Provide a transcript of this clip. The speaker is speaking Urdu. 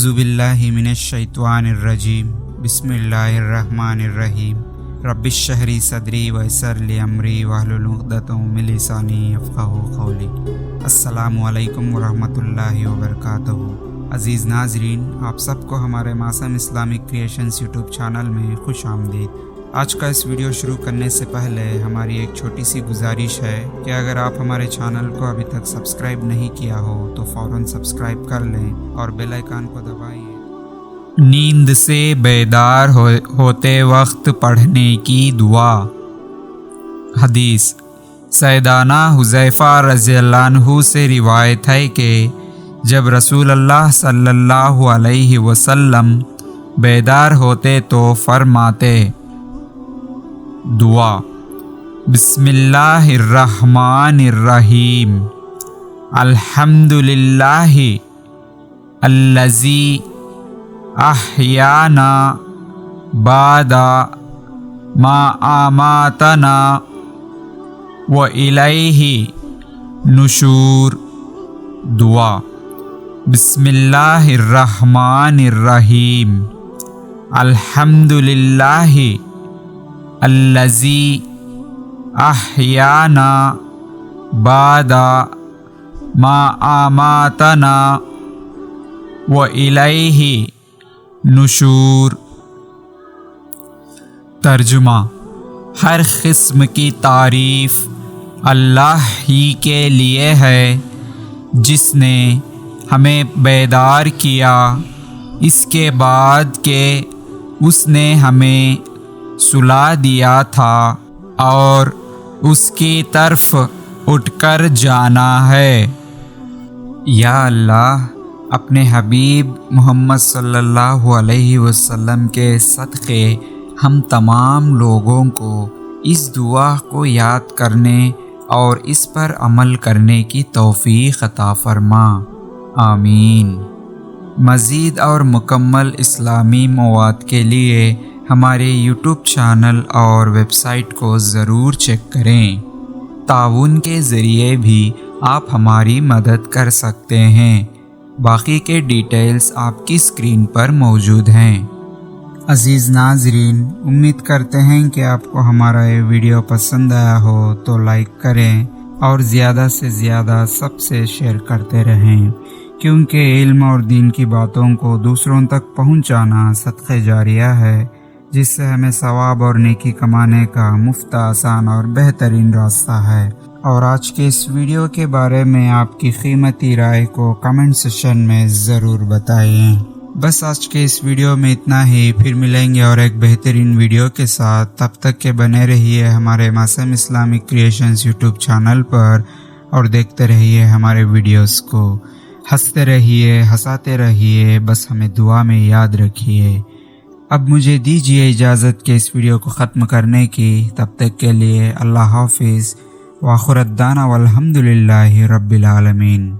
اعوذ باللہ من الشیطان الرجیم بسم اللہ الرحمن الرحیم رب اشرح لی صدری ویسر لی امری واحلل عقدۃ من لسانی یفقہوا قولی۔ السلام علیکم ورحمۃ اللہ وبرکاتہ۔ عزیز ناظرین، آپ سب کو ہمارے معصوم اسلامک کریشنز یوٹیوب چینل میں خوش آمدید۔ آج کا اس ویڈیو شروع کرنے سے پہلے ہماری ایک چھوٹی سی گزارش ہے کہ اگر آپ ہمارے چینل کو ابھی تک سبسکرائب نہیں کیا ہو تو فوراً سبسکرائب کر لیں اور بیل آئیکن کو دبائیے۔ نیند سے بیدار ہوتے وقت پڑھنے کی دعا۔ حدیث سیدنا حذیفہ رضی اللہ عنہ سے روایت ہے کہ جب رسول اللہ صلی اللہ علیہ وسلم بیدار ہوتے تو فرماتے: دعا بسم اللہ الرحمن الرحیم الحمد للہ الذی احیانا بعد ما اماتنا والیہ نشور۔ دعا بسم اللہ الرحمن الرحیم الحمد للہ الذی احیانا بعد ما اماتنا والیہ نشور۔ ترجمہ: ہر قسم کی تعریف اللہ ہی کے لیے ہے جس نے ہمیں بیدار کیا، اس کے بعد کہ اس نے ہمیں سلا دیا تھا اور اس کی طرف اٹھ کر جانا ہے۔ یا اللہ، اپنے حبیب محمد صلی اللہ علیہ وسلم کے صدقے ہم تمام لوگوں کو اس دعا کو یاد کرنے اور اس پر عمل کرنے کی توفیق عطا فرما، آمین۔ مزید اور مکمل اسلامی مواد کے لیے ہمارے یوٹیوب چینل اور ویب سائٹ کو ضرور چیک کریں۔ تعاون کے ذریعے بھی آپ ہماری مدد کر سکتے ہیں۔ باقی کے ڈیٹیلز آپ کی اسکرین پر موجود ہیں۔ عزیز ناظرین، امید کرتے ہیں کہ آپ کو ہمارا یہ ویڈیو پسند آیا ہو تو لائک کریں اور زیادہ سے زیادہ سب سے شیئر کرتے رہیں، کیونکہ علم اور دین کی باتوں کو دوسروں تک پہنچانا صدقہ جاریہ ہے، جس سے ہمیں ثواب اور نیکی کمانے کا مفت، آسان اور بہترین راستہ ہے۔ اور آج کے اس ویڈیو کے بارے میں آپ کی قیمتی رائے کو کمنٹ سیکشن میں ضرور بتائیں۔ بس آج کے اس ویڈیو میں اتنا ہی، پھر ملیں گے اور ایک بہترین ویڈیو کے ساتھ۔ تب تک کے بنے رہیے ہمارے معصوم اسلامک کریشنز یوٹیوب چینل پر اور دیکھتے رہیے ہمارے ویڈیوز کو۔ ہنستے رہیے، ہنساتے رہیے، بس ہمیں دعا میں یاد رکھیے۔ اب مجھے دیجیے اجازت کہ اس ویڈیو کو ختم کرنے کی۔ تب تک کے لیے اللہ حافظ، وآخر دعوانا والحمد للہ رب العالمین۔